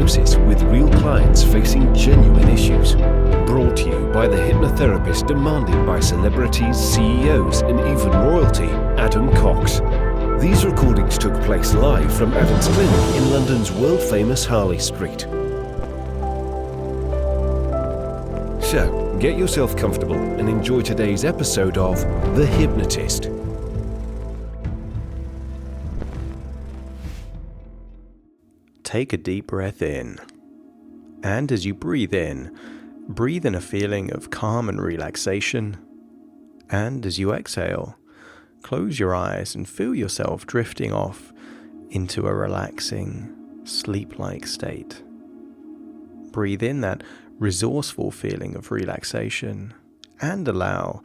Hypnosis with real clients facing genuine issues. Brought to you by the hypnotherapist demanded by celebrities, CEOs, and even royalty, Adam Cox. These recordings took place live from Adam's clinic in London's world-famous Harley Street. So, get yourself comfortable and enjoy today's episode of The Hypnotist. Take a deep breath in, and as you breathe in a feeling of calm and relaxation, and as you exhale, close your eyes and feel yourself drifting off into a relaxing, sleep-like state. Breathe in that resourceful feeling of relaxation and allow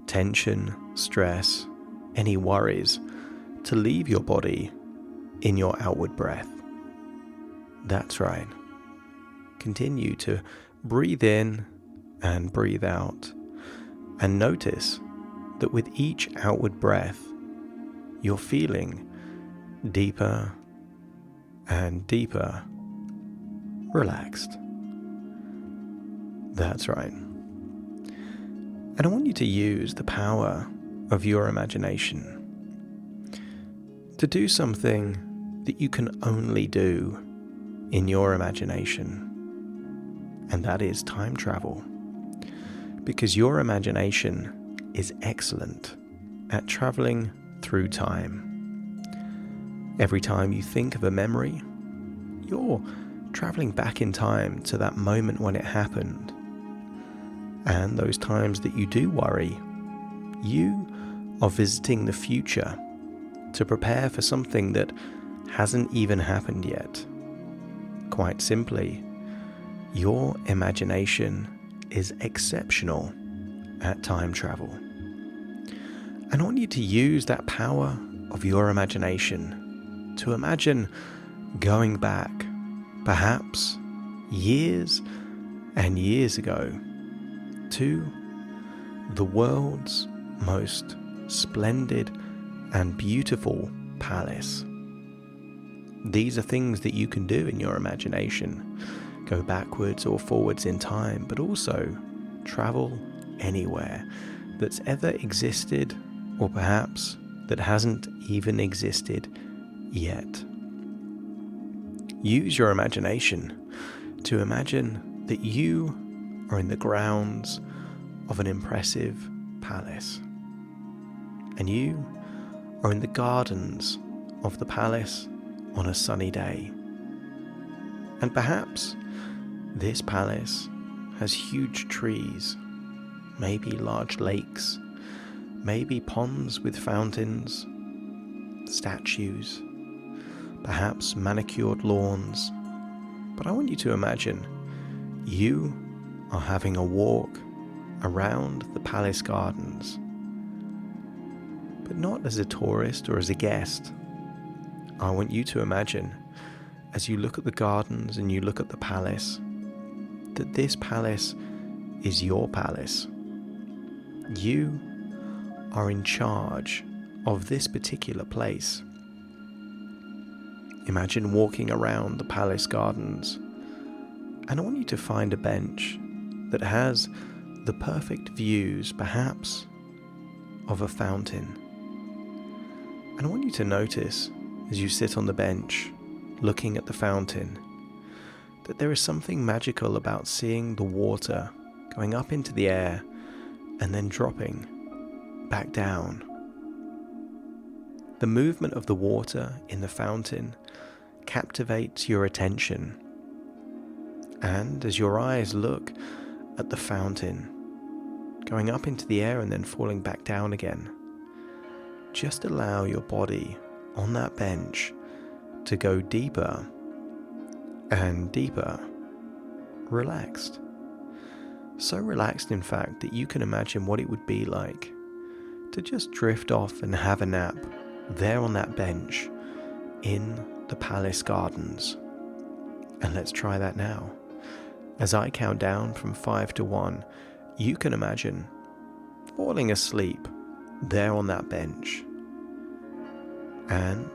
tension, stress, any worries to leave your body in your outward breath. That's right. Continue to breathe in and breathe out, and notice that with each outward breath, you're feeling deeper and deeper relaxed. That's right. And I want you to use the power of your imagination to do something that you can only do in your imagination, and that is time travel. Because your imagination is excellent at traveling through time. Every time you think of a memory, you're traveling back in time to that moment when it happened. And those times that you do worry, you are visiting the future to prepare for something that hasn't even happened yet. Quite simply, your imagination is exceptional at time travel. And I want you to use that power of your imagination to imagine going back, perhaps years and years ago, to the world's most splendid and beautiful palace. These are things that you can do in your imagination. Go backwards or forwards in time, but also travel anywhere that's ever existed, or perhaps that hasn't even existed yet. Use your imagination to imagine that you are in the grounds of an impressive palace, and you are in the gardens of the palace on a sunny day. And perhaps this palace has huge trees, maybe large lakes, maybe ponds with fountains, statues, perhaps manicured lawns. But I want you to imagine you are having a walk around the palace gardens, but not as a tourist or as a guest. I want you to imagine, as you look at the gardens and you look at the palace, that this palace is your palace. You are in charge of this particular place. Imagine walking around the palace gardens, and I want you to find a bench that has the perfect views, perhaps, of a fountain. And I want you to notice, as you sit on the bench, looking at the fountain, that there is something magical about seeing the water going up into the air and then dropping back down. The movement of the water in the fountain captivates your attention. And as your eyes look at the fountain, going up into the air and then falling back down again, just allow your body on that bench to go deeper and deeper, relaxed. So relaxed, in fact, that you can imagine what it would be like to just drift off and have a nap there on that bench in the palace gardens. And let's try that now. As I count down from 5 to 1, you can imagine falling asleep there on that bench. And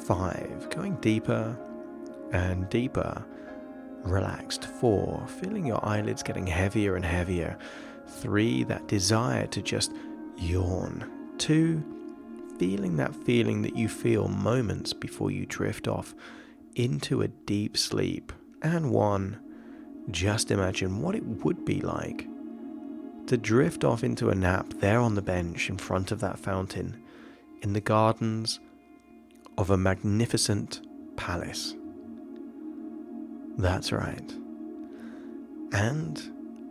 5, going deeper and deeper relaxed. 4, feeling your eyelids getting heavier and heavier. 3, that desire to just yawn. 2, feeling that you feel moments before you drift off into a deep sleep. And 1, just imagine what it would be like to drift off into a nap there on the bench in front of that fountain in the gardens of a magnificent palace. That's right. And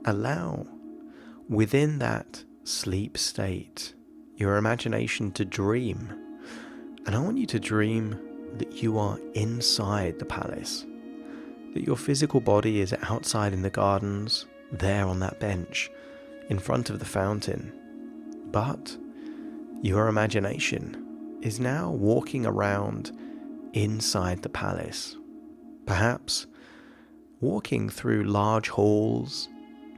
allow, within that sleep state, your imagination to dream. And I want you to dream that you are inside the palace, that your physical body is outside in the gardens, there on that bench, in front of the fountain. But your imagination is now walking around inside the palace, perhaps walking through large halls,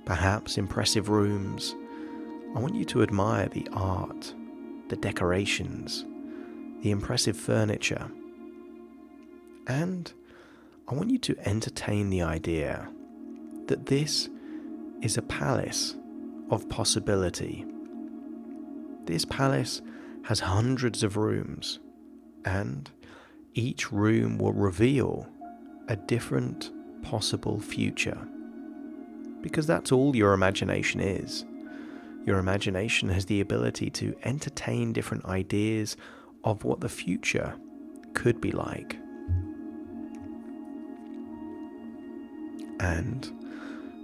perhaps impressive rooms. I want you to admire the art, the decorations, the impressive furniture. And I want you to entertain the idea that this is a palace of possibility. This palace has hundreds of rooms, and each room will reveal a different possible future. Because that's all your imagination is. Your imagination has the ability to entertain different ideas of what the future could be like. And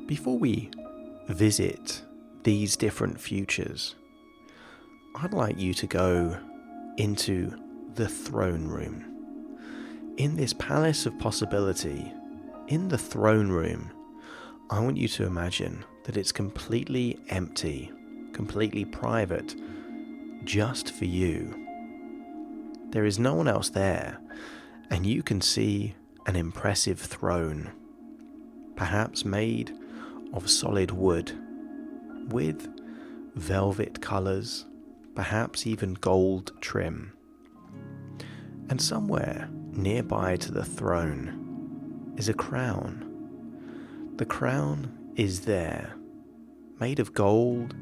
before we visit these different futures, I'd like you to go into the throne room. In this palace of possibility, in the throne room, I want you to imagine that it's completely empty, completely private, just for you. There is no one else there, and you can see an impressive throne, perhaps made of solid wood, with velvet colours, perhaps even gold trim. And somewhere nearby to the throne is a crown. The crown is there, made of gold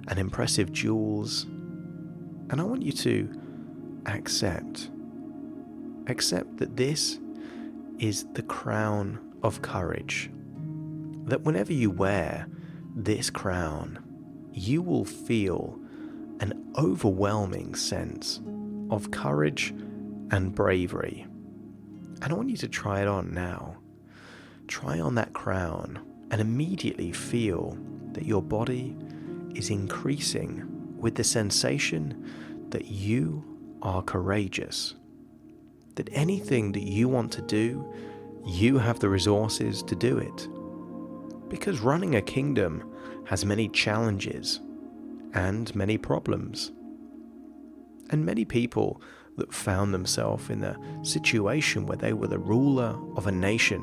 and impressive jewels. And I want you to accept that this is the crown of courage. That whenever you wear this crown, you will feel an overwhelming sense of courage and bravery. And I want you to try it on now. Try on that crown and immediately feel that your body is increasing with the sensation that you are courageous. That anything that you want to do, you have the resources to do it. Because running a kingdom has many challenges and many problems. And many people that found themselves in a situation where they were the ruler of a nation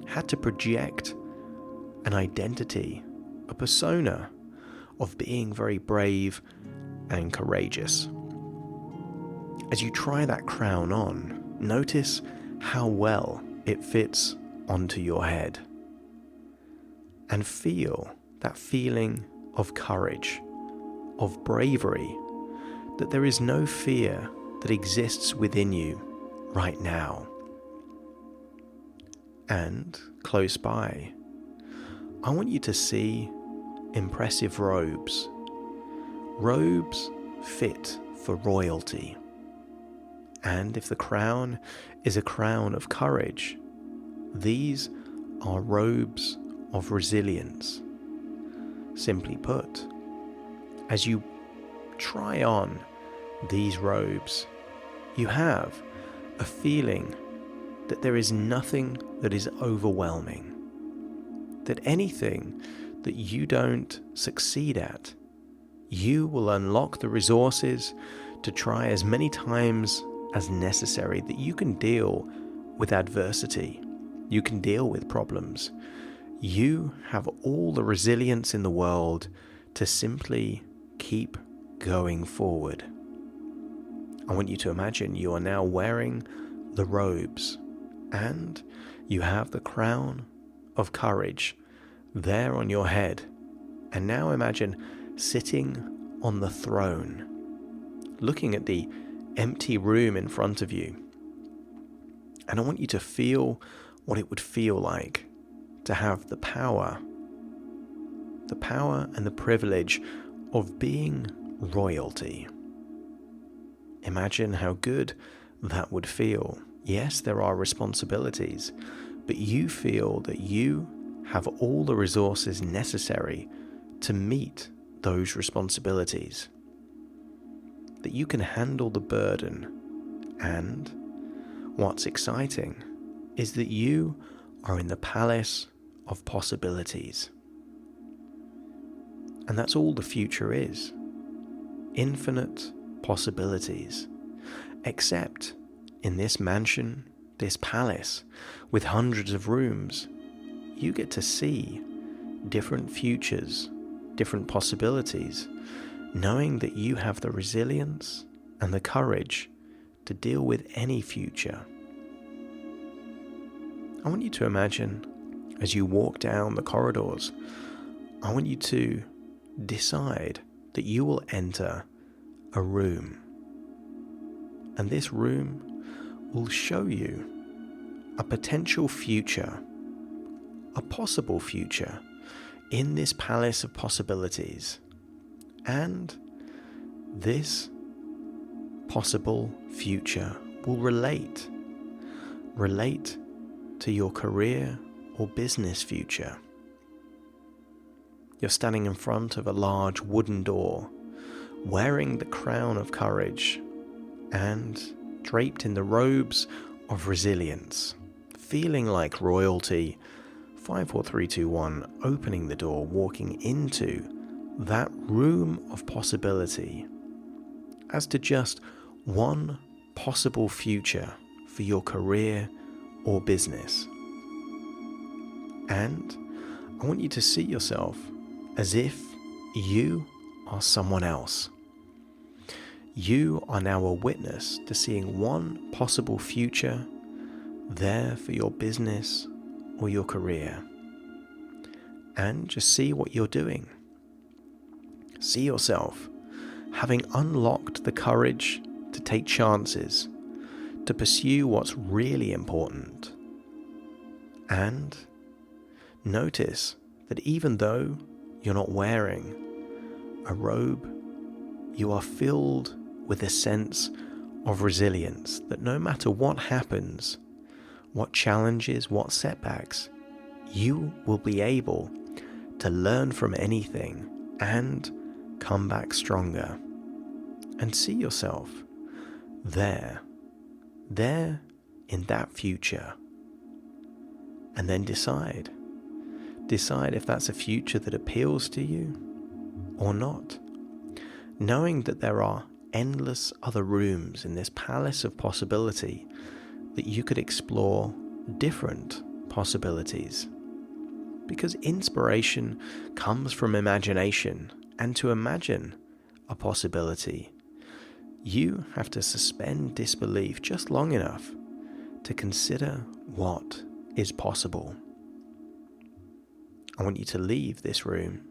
had to project an identity, a persona of being very brave and courageous. As you try that crown on, notice how well it fits onto your head. And feel that feeling of courage, of bravery, that there is no fear that exists within you right now. And close by, I want you to see impressive robes. Robes fit for royalty. And if the crown is a crown of courage, these are robes of resilience. Simply put, as you try on these robes, you have a feeling that there is nothing that is overwhelming, that anything that you don't succeed at, you will unlock the resources to try as many times as necessary, that you can deal with adversity, you can deal with problems. You have all the resilience in the world to simply keep going forward. I want you to imagine you are now wearing the robes, and You have the crown of courage there on your head. And now imagine sitting on the throne, looking at the empty room in front of you. And I want you to feel what it would feel like to have the power and the privilege of being royalty. Imagine how good that would feel. Yes, there are responsibilities, but you feel that you have all the resources necessary to meet those responsibilities, that you can handle the burden. And what's exciting is that you are in the palace of possibilities. And that's all the future is. Infinite possibilities. Except in this mansion, this palace, with hundreds of rooms, you get to see different futures, different possibilities, knowing that you have the resilience and the courage to deal with any future. I want you to imagine, as you walk down the corridors, I want you to decide that you will enter a room. And this room will show you a potential future, a possible future in this palace of possibilities. And this possible future will relate to your career or business future. You're standing in front of a large wooden door, wearing the crown of courage and draped in the robes of resilience, feeling like royalty. 5, 4, 3, 2, 1, opening the door, walking into that room of possibility as to just one possible future for your career or business. And I want you to see yourself as if you are someone else. You are now a witness to seeing one possible future there for your business or your career. And just see what you're doing. See yourself having unlocked the courage to take chances, to pursue what's really important. And notice that even though you're not wearing a robe, you are filled with a sense of resilience, that no matter what happens, what challenges, what setbacks, you will be able to learn from anything and come back stronger. And see yourself there in that future. And then decide if that's a future that appeals to you or not. Knowing that there are endless other rooms in this palace of possibility, that you could explore different possibilities. Because inspiration comes from imagination, and to imagine a possibility, you have to suspend disbelief just long enough to consider what is possible. I want you to leave this room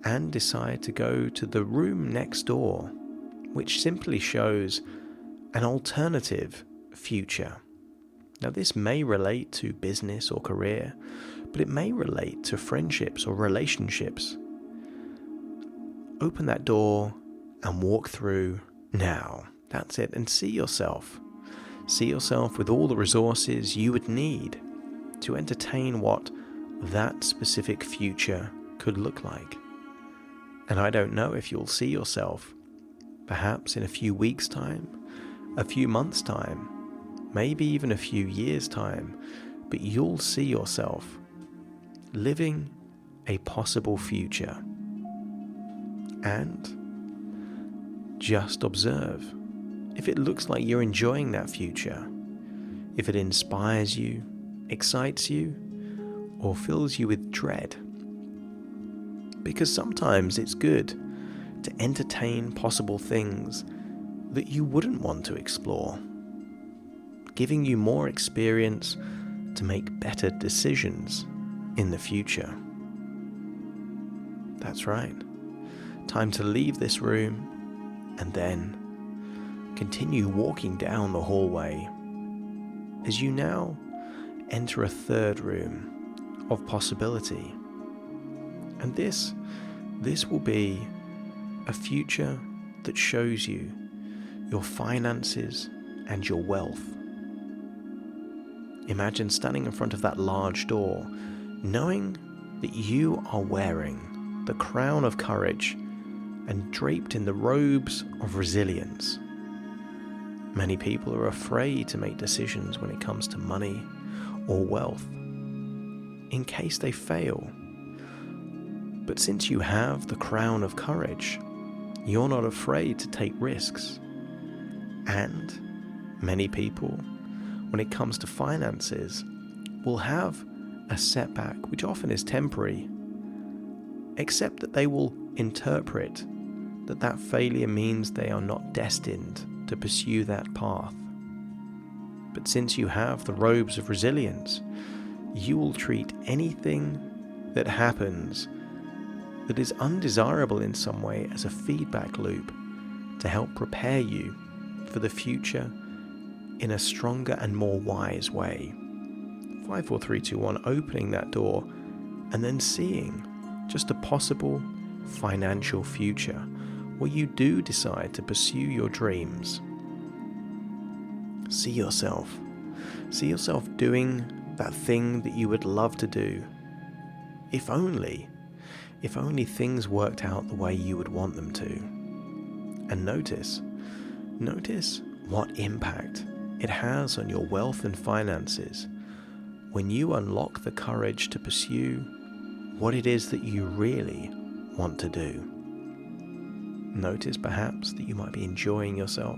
and decide to go to the room next door, which simply shows an alternative future. Now, this may relate to business or career, but it may relate to friendships or relationships. Open that door and walk through now. That's it. And see yourself. See yourself with all the resources you would need to entertain what that specific future could look like. And I don't know if you'll see yourself perhaps in a few weeks' time, a few months' time, maybe even a few years' time, but you'll see yourself living a possible future. And just observe if it looks like you're enjoying that future, if it inspires you, excites you, or fills you with dread. Because sometimes it's good to entertain possible things that you wouldn't want to explore, giving you more experience to make better decisions in the future. That's right. Time to leave this room and then continue walking down the hallway as you now enter a third room of possibility. And this will be a future that shows you your finances and your wealth. Imagine standing in front of that large door, knowing that you are wearing the crown of courage and draped in the robes of resilience. Many people are afraid to make decisions when it comes to money or wealth, in case they fail. But since you have the crown of courage, you're not afraid to take risks. And many people, when it comes to finances, will have a setback, which often is temporary, except that they will interpret that failure means they are not destined to pursue that path. But since you have the robes of resilience, you will treat anything that happens that is undesirable in some way as a feedback loop to help prepare you for the future in a stronger and more wise way. 5, 4, 3, 2, 1, opening that door and then seeing just a possible financial future where you do decide to pursue your dreams. See yourself doing that thing that you would love to do. If only things worked out the way you would want them to. And notice what impact it has on your wealth and finances when you unlock the courage to pursue what it is that you really want to do. Notice perhaps that you might be enjoying yourself,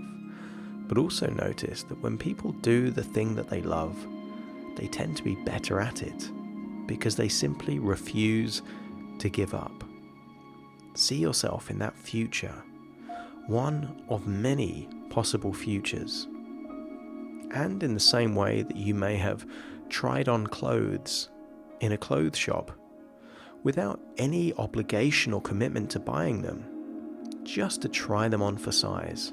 but also notice that when people do the thing that they love, they tend to be better at it because they simply refuse to give up. See yourself in that future, one of many possible futures. And in the same way that you may have tried on clothes in a clothes shop without any obligation or commitment to buying them, just to try them on for size.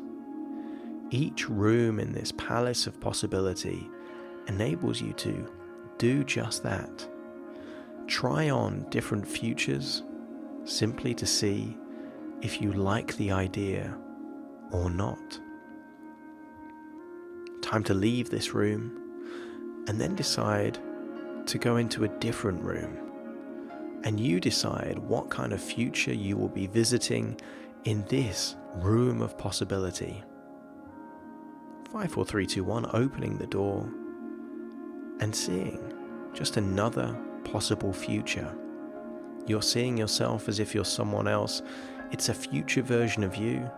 Each room in this palace of possibility enables you to do just that. Try on different futures simply to see if you like the idea or not. Time to leave this room and then decide to go into a different room. And you decide what kind of future you will be visiting in this room of possibility. 5, 4, 3, 2, 1, opening the door and seeing just another possible future. You're seeing yourself as if you're someone else. It's a future version of you,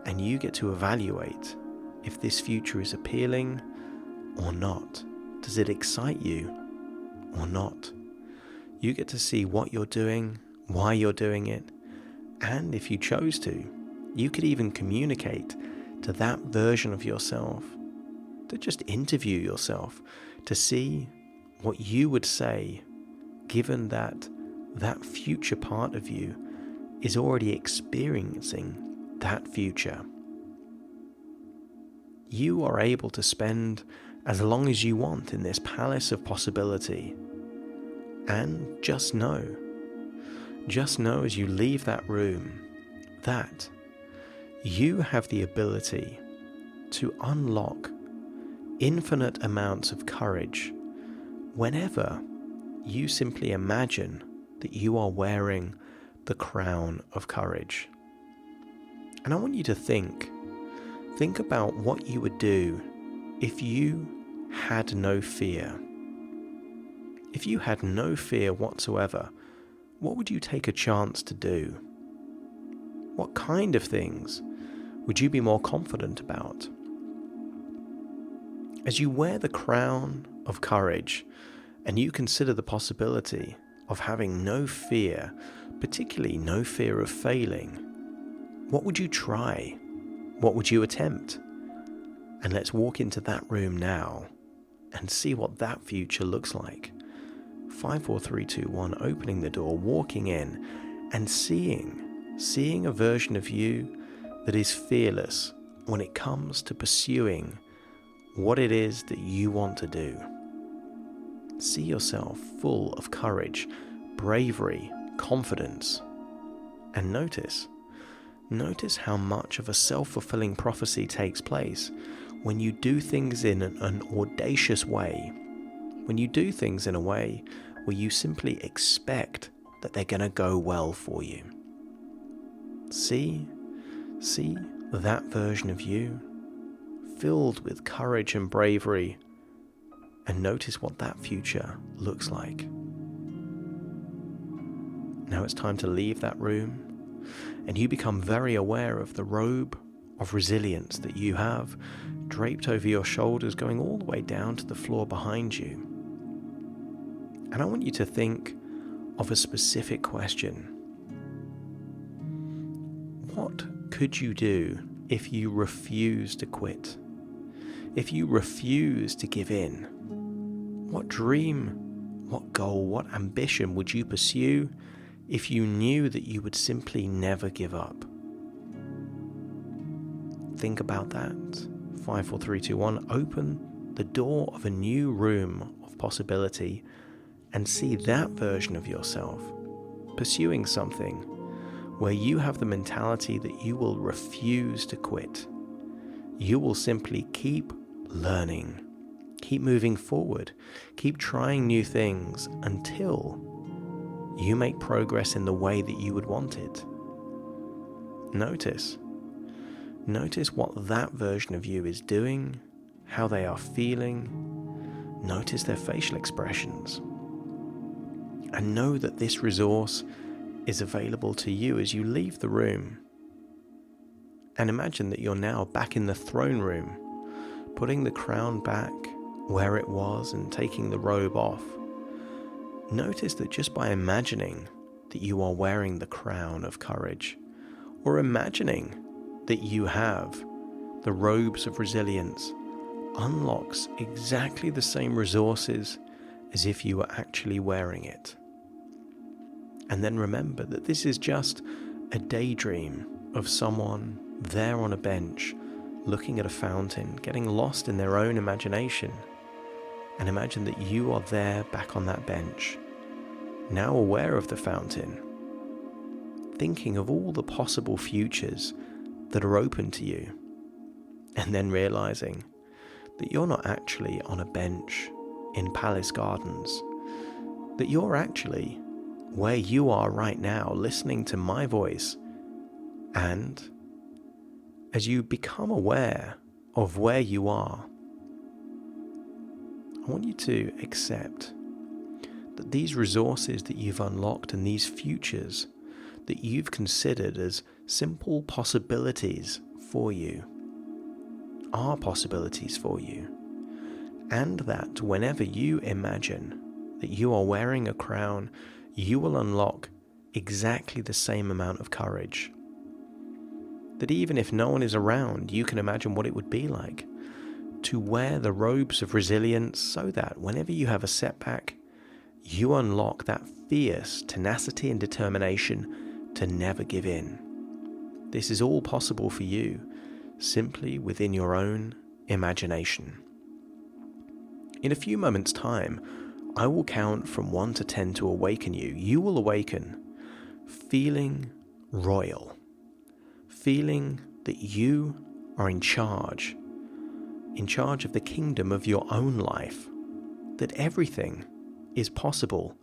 and you get to evaluate if this future is appealing or not. Does it excite you or not? You get to see what you're doing, why you're doing it, and if you chose to, you could even communicate to that version of yourself, to just interview yourself, to see what you would say, given that future part of you is already experiencing that future. You are able to spend as long as you want in this palace of possibility. And just know as you leave that room that you have the ability to unlock infinite amounts of courage whenever you simply imagine that you are wearing the crown of courage. And I want you to think about what you would do if you had no fear. If you had no fear whatsoever, what would you take a chance to do? What kind of things would you be more confident about? As you wear the crown of courage and you consider the possibility of having no fear, particularly no fear of failing, what would you try? What would you attempt? And let's walk into that room now and see what that future looks like. 5, 4, 3, 2, 1, opening the door, walking in, and seeing a version of you that is fearless when it comes to pursuing what it is that you want to do. See yourself full of courage, bravery, confidence, and notice how much of a self-fulfilling prophecy takes place when you do things in an audacious way, when you do things in a way where you simply expect that they're going to go well for you. See that version of you filled with courage and bravery, and notice what that future looks like. Now it's time to leave that room, and you become very aware of the robe of resilience that you have draped over your shoulders, going all the way down to the floor behind you. And I want you to think of a specific question. What could you do if you refuse to quit? If you refuse to give in? What dream, what goal, what ambition would you pursue if you knew that you would simply never give up? Think about that. 5, 4, 3, 2, 1. Open the door of a new room of possibility and see that version of yourself pursuing something where you have the mentality that you will refuse to quit. You will simply keep learning, keep moving forward, keep trying new things until you make progress in the way that you would want it. Notice what that version of you is doing, how they are feeling. Notice their facial expressions. And know that this resource is available to you as you leave the room. And imagine that you're now back in the throne room, putting the crown back where it was and taking the robe off. Notice that just by imagining that you are wearing the crown of courage, or imagining that you have the robes of resilience, unlocks exactly the same resources as if you were actually wearing it. And then remember that this is just a daydream of someone there on a bench, looking at a fountain, getting lost in their own imagination. And imagine that you are there back on that bench, now aware of the fountain, thinking of all the possible futures that are open to you, and then realizing that you're not actually on a bench in Palace Gardens, that you're actually where you are right now, listening to my voice. And as you become aware of where you are, I want you to accept that these resources that you've unlocked and these futures that you've considered as simple possibilities for you are possibilities for you. And that whenever you imagine that you are wearing a crown, you will unlock exactly the same amount of courage. That even if no one is around, you can imagine what it would be like to wear the robes of resilience, so that whenever you have a setback, you unlock that fierce tenacity and determination to never give in. This is all possible for you simply within your own imagination. In a few moments' time, I will count from 1 to 10 to awaken you. You will awaken feeling royal, feeling that you are in charge of the kingdom of your own life, that everything is possible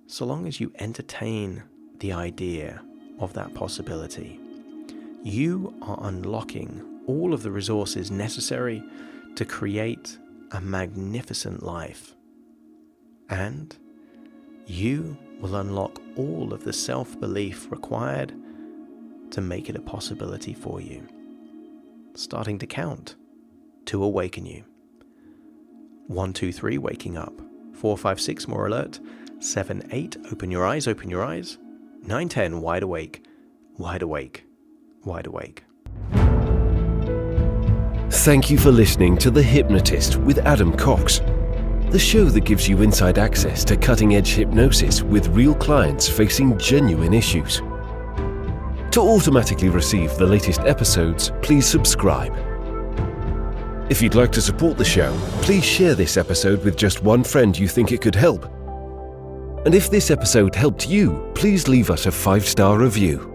so long as you entertain the idea of that possibility. You are unlocking all of the resources necessary to create a magnificent life. And you will unlock all of the self-belief required to make it a possibility for you. Starting to count to awaken you. 1, 2, 3, waking up. 4, 5, 6, more alert. 7, 8, open your eyes, open your eyes. 9, 10, wide awake, wide awake, wide awake. Thank you for listening to The Hypnotist with Adam Cox, the show that gives you inside access to cutting-edge hypnosis with real clients facing genuine issues. To automatically receive the latest episodes, please subscribe. If you'd like to support the show, please share this episode with just one friend you think it could help. And if this episode helped you, please leave us a 5-star review.